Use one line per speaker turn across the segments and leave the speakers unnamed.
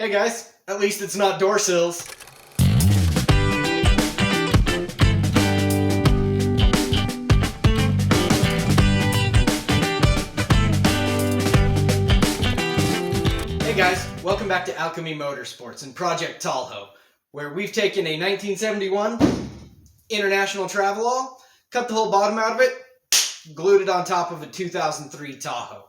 Hey guys, at least it's not door sills. Hey guys, welcome back to Alchemy Motorsports and Project Tallhoe, where we've taken a 1971 International Travelall, cut the whole bottom out of it, glued it on top of a 2003 Tahoe.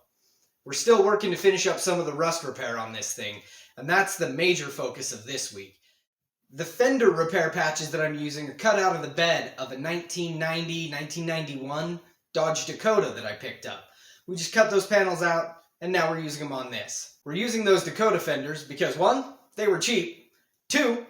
We're still working to finish up some of the rust repair on this thing, and that's the major focus of this week. The Fender repair patches that I'm using are cut out of the bed of a 1990-1991 Dodge Dakota that I picked up. We just cut those panels out, and now we're using them on this. We're using those Dakota fenders because, one, they were cheap. Two,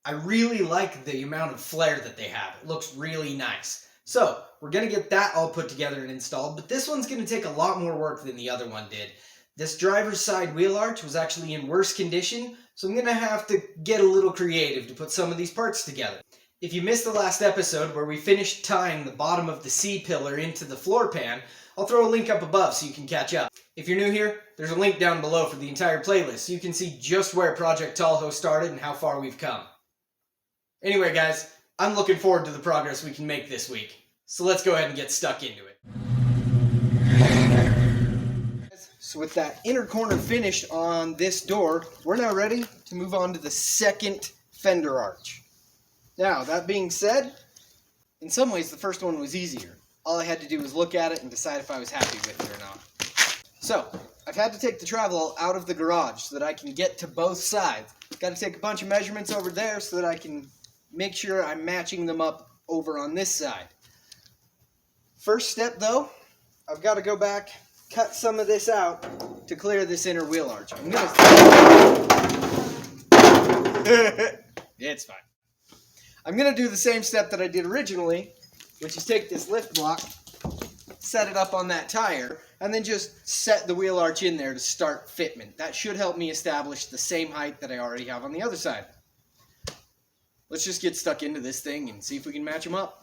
I really like the amount of flare that they have. It looks really nice. So, we're going to get that all put together and installed, but this one's going to take a lot more work than the other one did. This driver's side wheel arch was actually in worse condition, so I'm going to have to get a little creative to put some of these parts together. If you missed the last episode where we finished tying the bottom of the C-pillar into the floor pan, I'll throw a link up above so you can catch up. If you're new here, there's a link down below for the entire playlist so you can see just where Project Tallhoe started and how far we've come. Anyway guys, I'm looking forward to the progress we can make this week. So let's go ahead and get stuck into it. So with that inner corner finished on this door, we're now ready to move on to the second fender arch. Now, that being said, in some ways the first one was easier. All I had to do was look at it and decide if I was happy with it or not. So, I've had to take the Travelall out of the garage so that I can get to both sides. Got to take a bunch of measurements over there so that I can make sure I'm matching them up over on this side. First step though, I've got to go back, cut some of this out to clear this inner wheel arch. It's fine. I'm going to do the same step that I did originally, which is take this lift block, set it up on that tire, and then just set the wheel arch in there to start fitment. That should help me establish the same height that I already have on the other side. Let's just get stuck into this thing and see if we can match them up.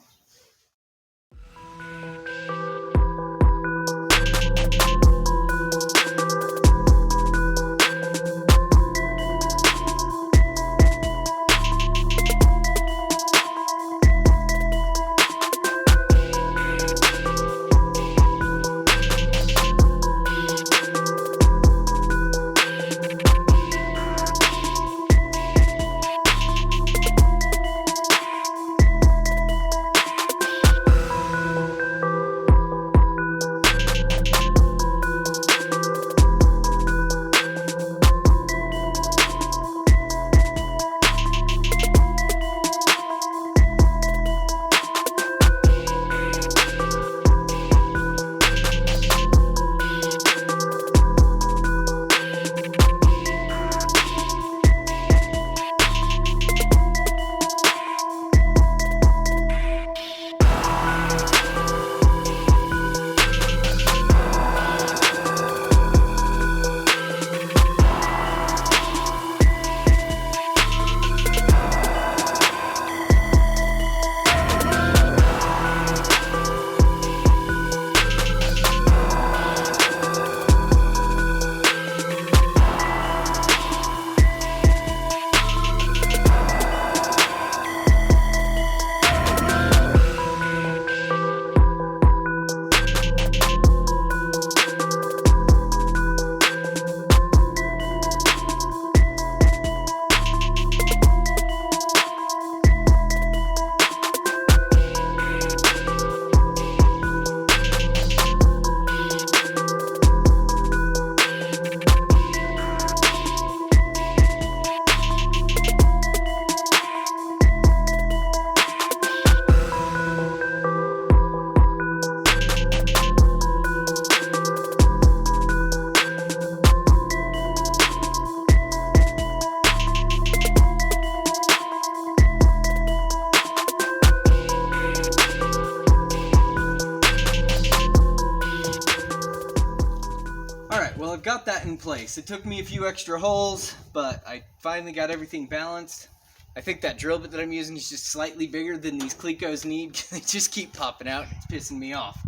Well, I've got that in place. It took me a few extra holes, but I finally got everything balanced. I think that drill bit that I'm using is just slightly bigger than these Clecos need. They just keep popping out. It's pissing me off.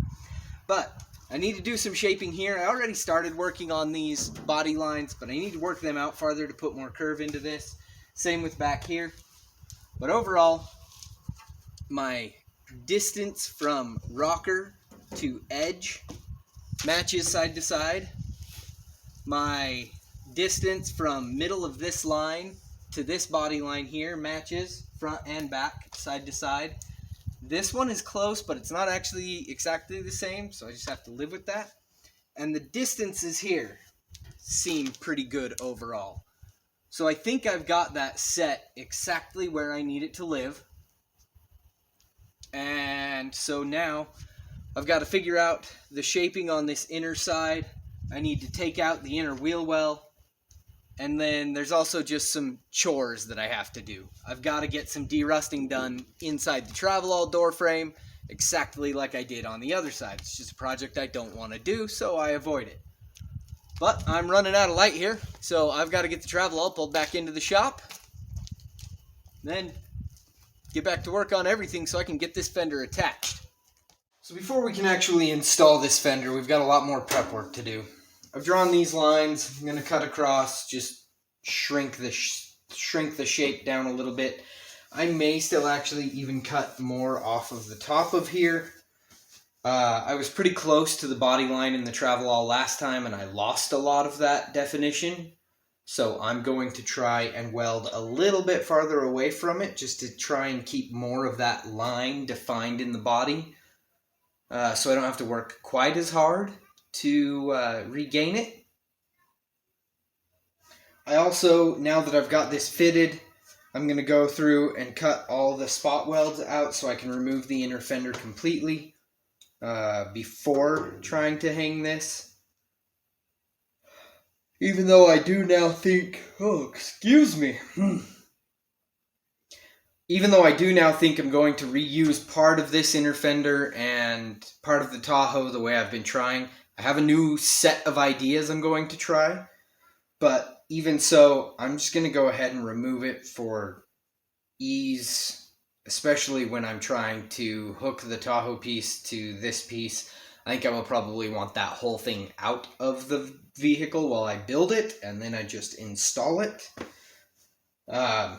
But I need to do some shaping here. I already started working on these body lines, but I need to work them out farther to put more curve into this. Same with back here. But overall, my distance from rocker to edge matches side to side. My distance from middle of this line to this body line here matches front and back, side to side. This one is close, but it's not actually exactly the same, so I just have to live with that. And the distances here seem pretty good overall. So I think I've got that set exactly where I need it to live. And so now I've got to figure out the shaping on this inner side. I need to take out the inner wheel well. And then there's also just some chores that I have to do. I've got to get some derusting done inside the Travelall door frame, exactly like I did on the other side. It's just a project I don't want to do, so I avoid it. But I'm running out of light here, so I've got to get the Travelall pulled back into the shop. Then get back to work on everything so I can get this fender attached. So before we can actually install this fender, we've got a lot more prep work to do. I've drawn these lines. I'm going to cut across, just shrink the shape down a little bit. I may still actually even cut more off of the top of here. I was pretty close to the body line in the Travelall last time, and I lost a lot of that definition. So I'm going to try and weld a little bit farther away from it, just to try and keep more of that line defined in the body. So I don't have to work quite as hard to regain it. I also, now that I've got this fitted, I'm going to go through and cut all the spot welds out so I can remove the inner fender completely before trying to hang this. Even though I do now think, Even though I do now think I'm going to reuse part of this inner fender and part of the Tahoe the way I've been trying. I have a new set of ideas I'm going to try, but even so, I'm just going to go ahead and remove it for ease, especially when I'm trying to hook the Tahoe piece to this piece. I think I will probably want that whole thing out of the vehicle while I build it, and then I just install it. So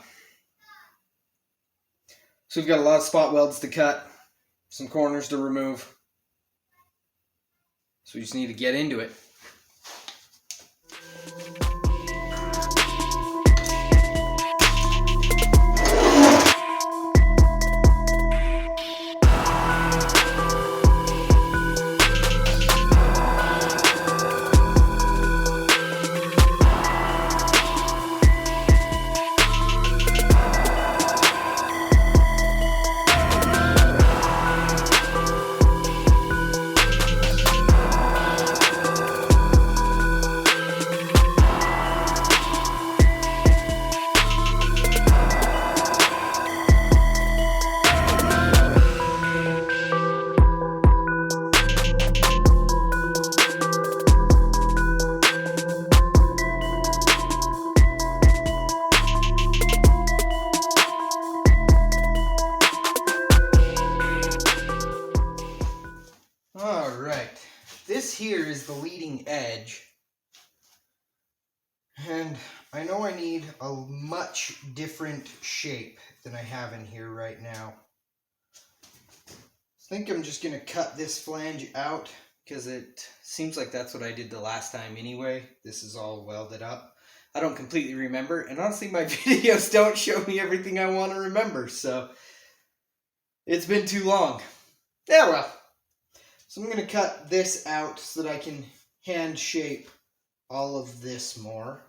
we've got a lot of spot welds to cut, some corners to remove. So we just need to get into it. Alright, this here is the leading edge, and I know I need a much different shape than I have in here right now. I think I'm just going to cut this flange out, because it seems like that's what I did the last time anyway. This is all welded up. I don't completely remember, and honestly my videos don't show me everything I want to remember, so it's been too long. Yeah, well. So I'm going to cut this out so that I can hand shape all of this more.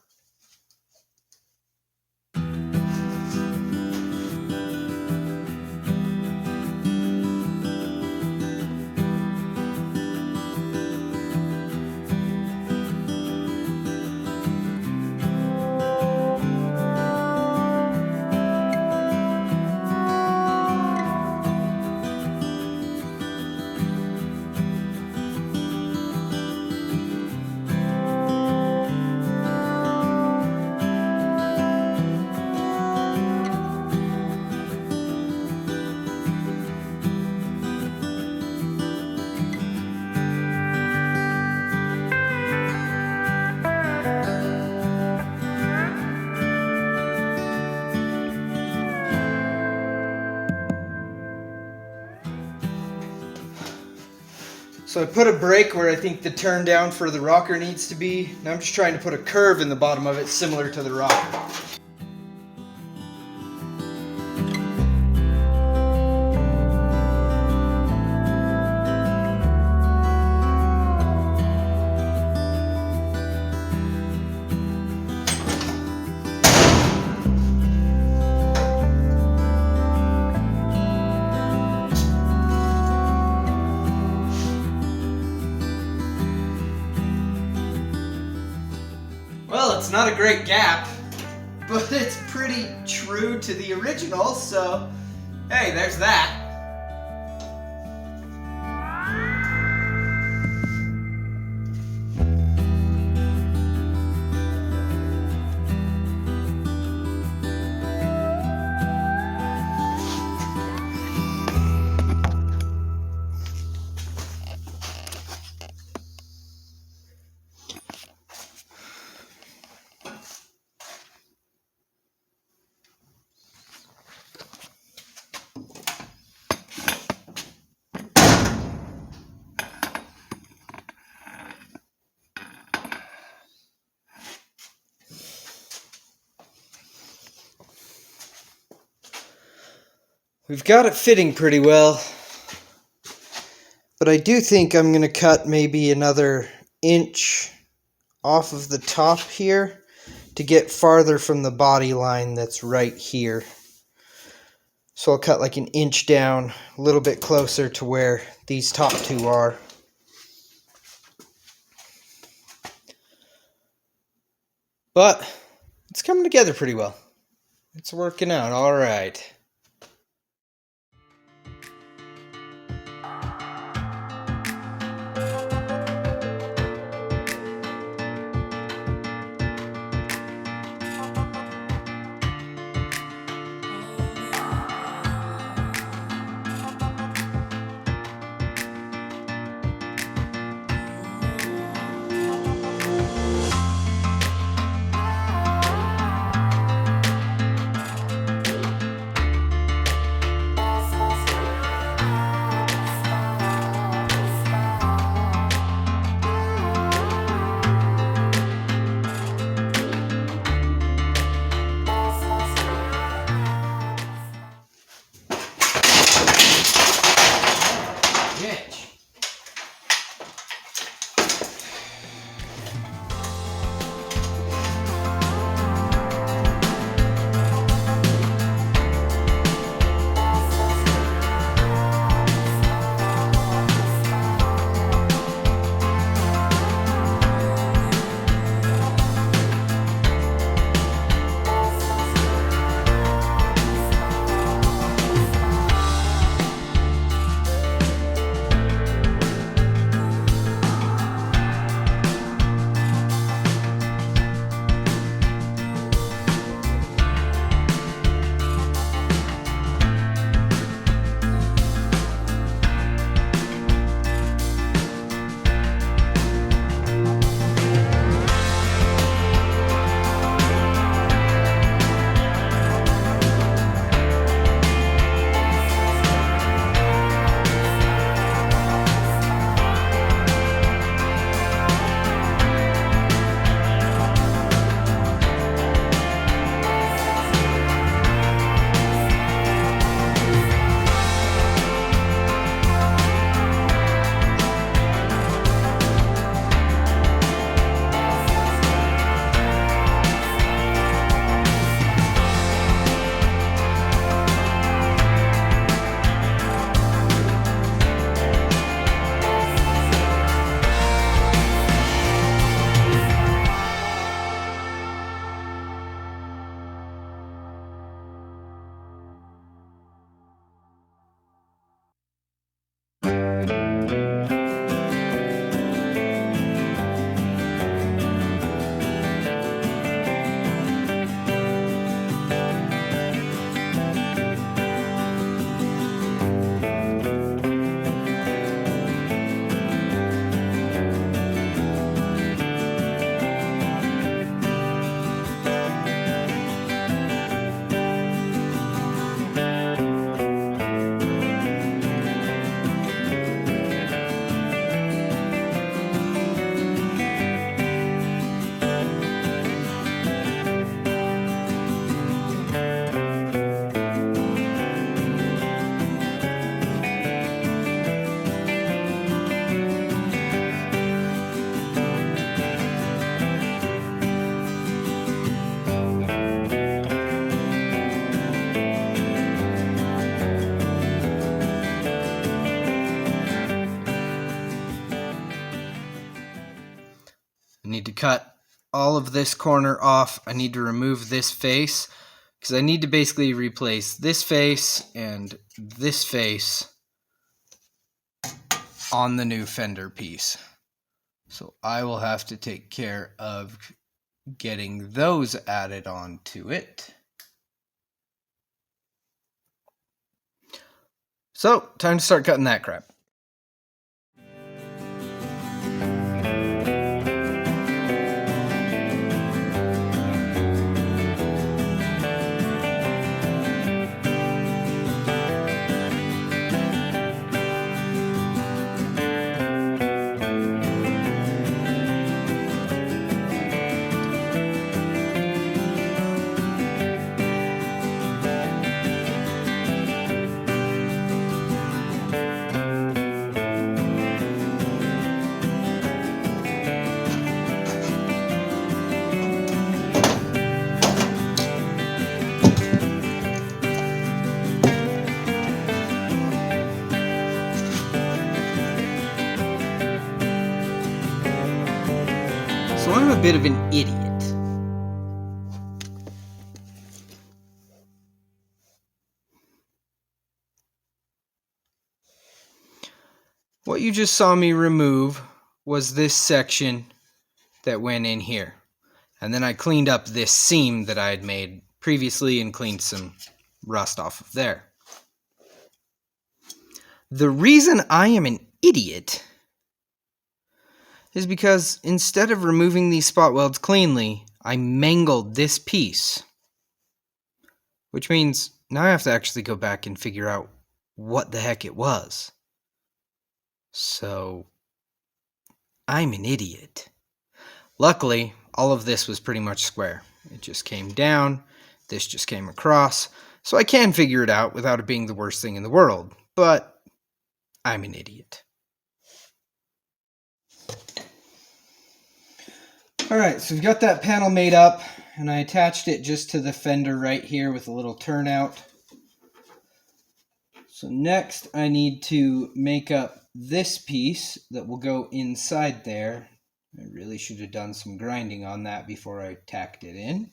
So I put a brake where I think the turn down for the rocker needs to be. Now I'm just trying to put a curve in the bottom of it similar to the rocker. Well, it's not a great gap, but it's pretty true to the original, so hey, there's that. We've got it fitting pretty well, but I do think I'm going to cut maybe another inch off of the top here to get farther from the body line that's right here. So I'll cut like an inch down, a little bit closer to where these top two are. But it's coming together pretty well. It's working out all right. cut all of this corner off. I need to remove this face because I need to basically replace this face and this face on the new Fender piece. So I will have to take care of getting those added on to it. So, time to start cutting that crap. So I'm a bit of an idiot. What you just saw me remove was this section that went in here. And then I cleaned up this seam that I had made previously and cleaned some rust off of there. The reason I am an idiot is because instead of removing these spot welds cleanly, I mangled this piece. Which means now I have to actually go back and figure out what the heck it was. So, I'm an idiot. Luckily, all of this was pretty much square. It just came down, this just came across, so I can figure it out without it being the worst thing in the world. But, I'm an idiot. Alright, so we've got that panel made up, and I attached it just to the fender right here with a little turnout. So next I need to make up this piece that will go inside there. I really should have done some grinding on that before I tacked it in.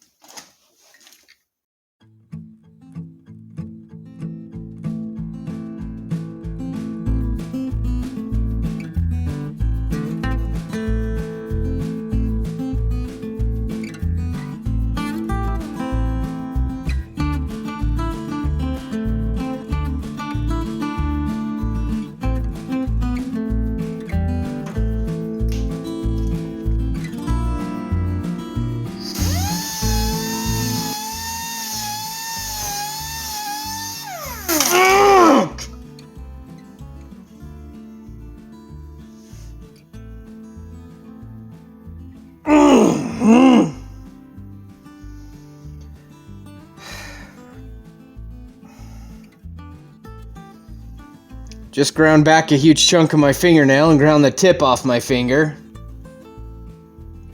Just ground back a huge chunk of my fingernail and ground the tip off my finger.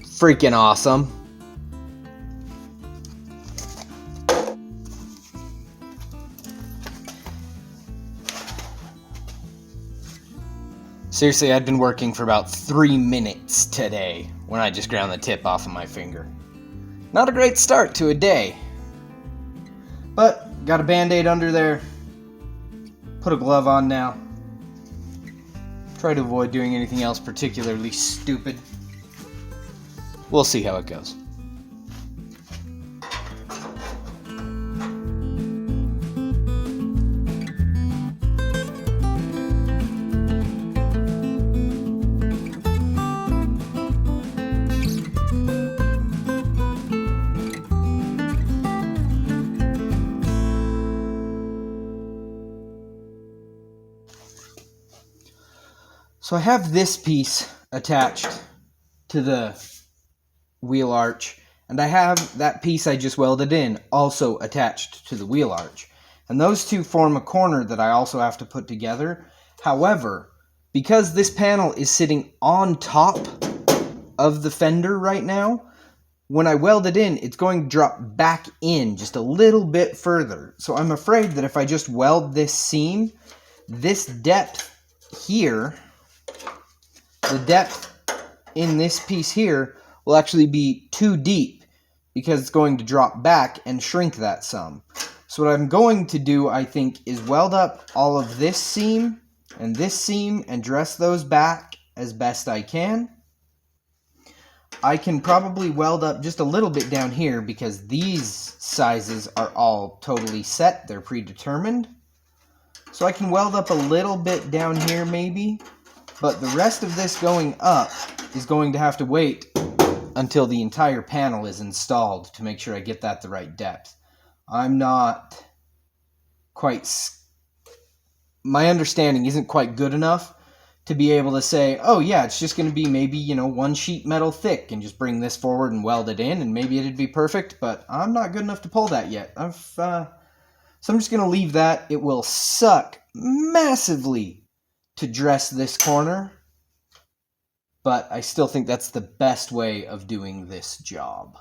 Freaking awesome. Seriously, I'd been working for about 3 minutes today when I just ground the tip off of my finger. Not a great start to a day. But, got a band-aid under there. Put a glove on now. Try to avoid doing anything else particularly stupid. We'll see how it goes. So I have this piece attached to the wheel arch, and I have that piece I just welded in also attached to the wheel arch. And those two form a corner that I also have to put together. However, because this panel is sitting on top of the fender right now, when I weld it in, it's going to drop back in just a little bit further. So I'm afraid that if I just weld this seam, this depth here, the depth in this piece here
will actually be too deep because it's going to drop back and shrink that some. So what I'm going to do, I think, is weld up all of this seam and dress those back as best I can. I can probably weld up just a little bit down here because these sizes are all totally set. They're predetermined. So I can weld up a little bit down here maybe, but the rest of this going up is going to have to wait until the entire panel is installed to make sure I get that the right depth. I'm not quite... My understanding isn't quite good enough to be able to say, oh yeah, it's just going to be maybe, 1 sheet metal thick and just bring this forward and weld it in and maybe it'd be perfect, but I'm not good enough to pull that yet. So I'm just going to leave that. It will suck massively to dress this corner, but I still think that's the best way of doing this job.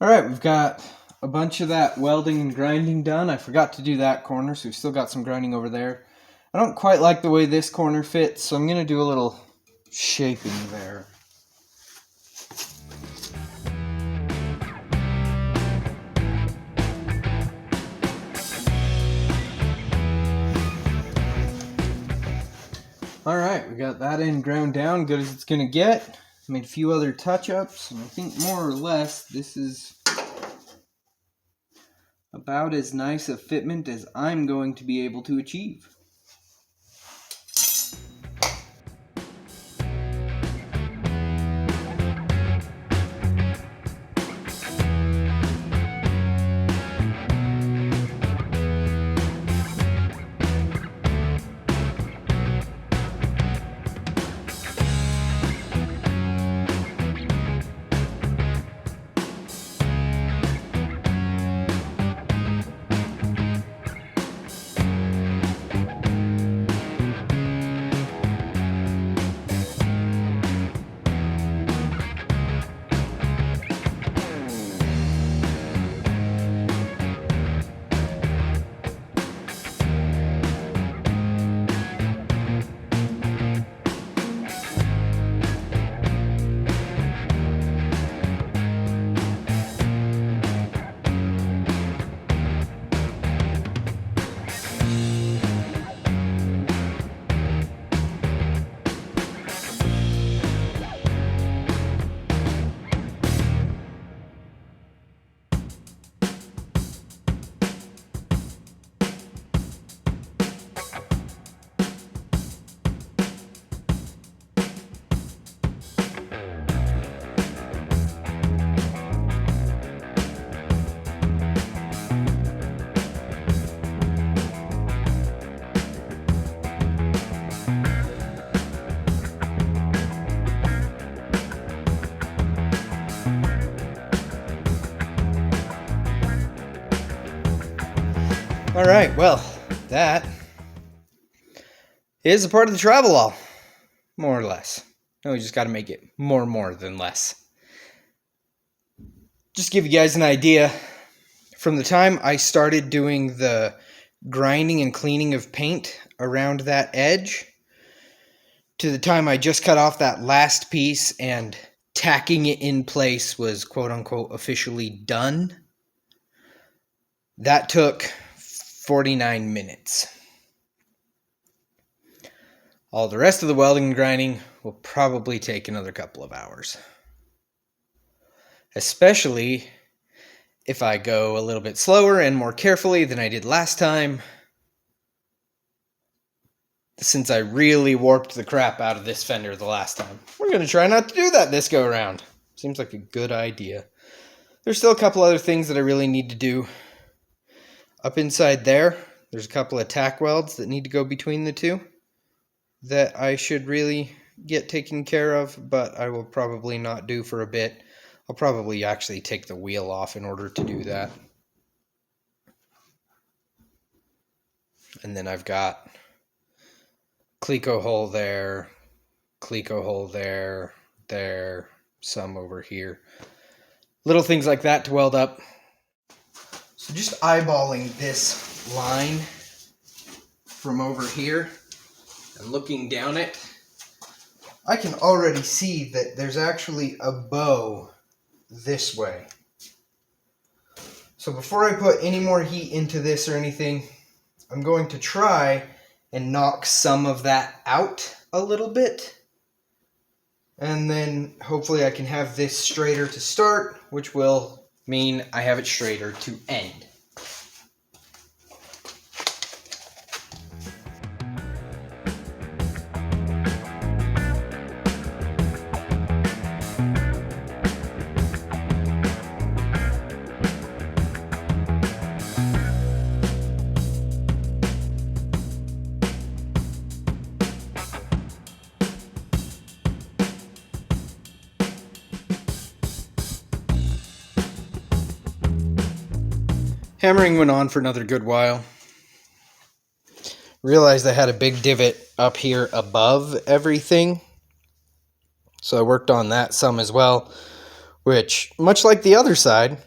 Alright, we've got a bunch of that welding and grinding done. I forgot to do that corner, so we've still got some grinding over there. I don't quite like the way this corner fits, so I'm going to do a little shaping there. Alright, we got that end ground down, good as it's going to get. Made a few other touch-ups, and I think more or less this is about as nice a fitment as I'm going to be able to achieve. Alright, well, that is a part of the Travelall, more or less. No, we just got to make it more than less. Just to give you guys an idea, from the time I started doing the grinding and cleaning of paint around that edge to the time I just cut off that last piece and tacking it in place was quote-unquote officially done, that took 49 minutes. All the rest of the welding and grinding will probably take another couple of hours. Especially if I go a little bit slower and more carefully than I did last time, since I really warped the crap out of this fender the last time. We're going to try not to do that this go around. Seems like a good idea. There's still a couple other things that I really need to do. Up inside there, there's a couple of tack welds that need to go between the two. that I should really get taken care of, but I will probably not do for a bit. I'll probably actually take the wheel off in order to do that. And then I've got cleco hole there, there, some over here. Little things like that to weld up. So just eyeballing this line from over here and looking down it, I can already see that there's actually a bow this way. So before I put any more heat into this or anything, I'm going to try and knock some of that out a little bit. And then hopefully I can have this straighter to start, which will mean I have it straighter to end. Hammering went on for another good while. Realized I had a big divot up here above everything, so I worked on that some as well, which, much like the other side,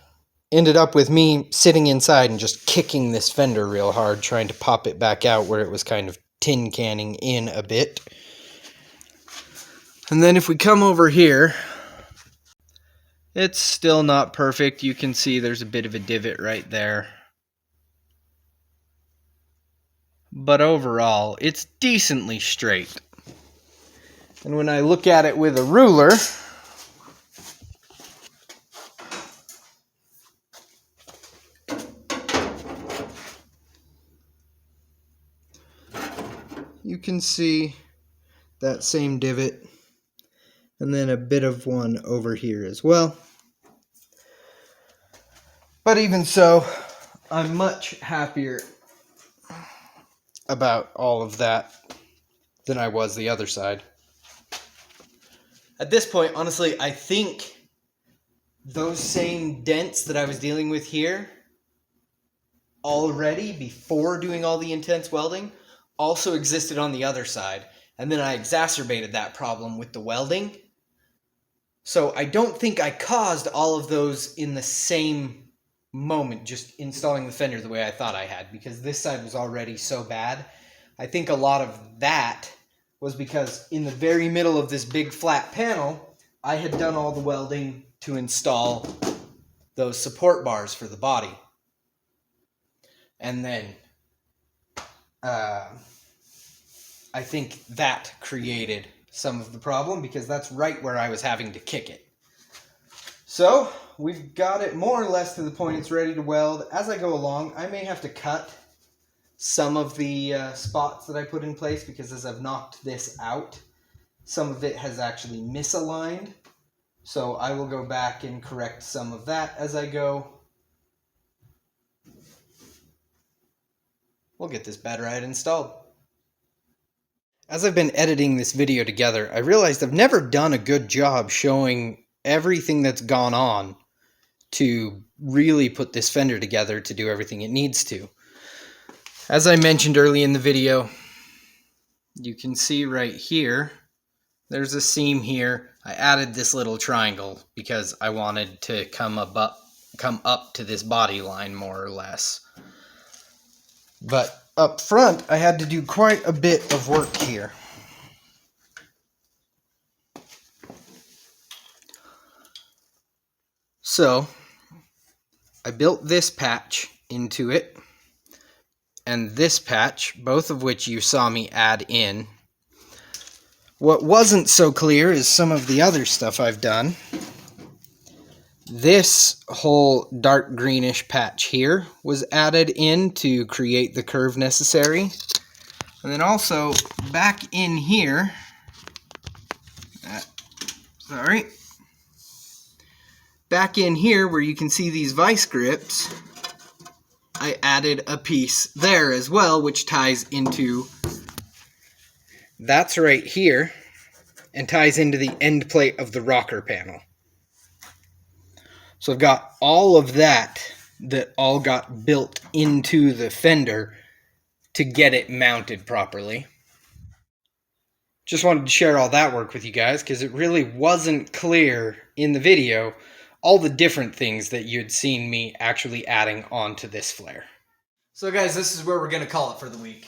ended up with me sitting inside and just kicking this fender real hard, trying to pop it back out where it was kind of tin canning in a bit. And then if we come over here, it's still not perfect. You can see there's a bit of a divot right there. But overall, it's decently straight. And when I look at it with a ruler, you can see that same divot. And then a bit of one over here as well. But even so, I'm much happier about all of that than I was the other side. At this point, honestly, I think those same dents that I was dealing with here already before doing all the intense welding also existed on the other side. And then I exacerbated that problem with the welding. So I don't think I caused all of those in the same moment, just installing the fender the way I thought I had, because this side was already so bad. I think a lot of that was because in the very middle of this big flat panel, I had done all the welding to install those support bars for the body. And then I think that created some of the problem, because that's right where I was having to kick it. So we've got it more or less to the point it's ready to weld. As I go along, I may have to cut some of the spots that I put in place, because as I've knocked this out, some of it has actually misaligned. So I will go back and correct some of that as I go. We'll get this Baterite installed. As I've been editing this video together, I realized I've never done a good job showing everything that's gone on to really put this fender together to do everything it needs to. As I mentioned early in the video, you can see right here, there's a seam here. I added this little triangle because I wanted to come up to this body line more or less. But up front, I had to do quite a bit of work here. So, I built this patch into it, and this patch, both of which you saw me add in. What wasn't so clear is some of the other stuff I've done. This whole dark greenish patch here was added in to create the curve necessary. And then also back in here, back in here where you can see these vice grips, I added a piece there as well, which ties into That's right here and ties into the end plate of the rocker panel. So I've got all of that all got built into the fender to get it mounted properly. Just wanted to share all that work with you guys because it really wasn't clear in the video all the different things that you'd seen me actually adding onto this flare.
So guys, this is where we're going to call it for the week.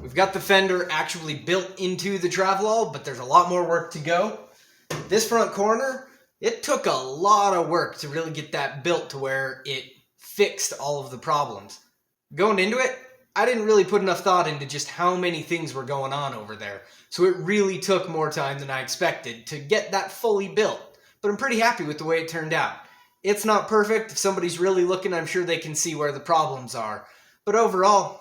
We've got the fender actually built into the Travelall, but there's a lot more work to go. This front corner, it took a lot of work to really get that built to where it fixed all of the problems. Going into it, I didn't really put enough thought into just how many things were going on over there. So it really took more time than I expected to get that fully built. But I'm pretty happy with the way it turned out. It's not perfect. If somebody's really looking, I'm sure they can see where the problems are. But overall,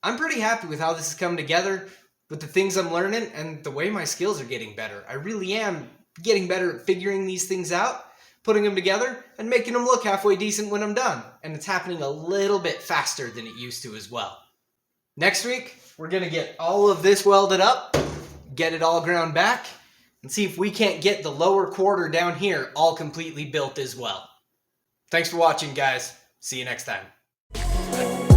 I'm pretty happy with how this has come together, with the things I'm learning, and the way my skills are getting better. I really am getting better at figuring these things out, putting them together, and making them look halfway decent when I'm done. And it's happening a little bit faster than it used to as well. Next week, we're going to get all of this welded up, get it all ground back, and see if we can't get the lower quarter down here all completely built as well. Thanks for watching, guys. See you next time.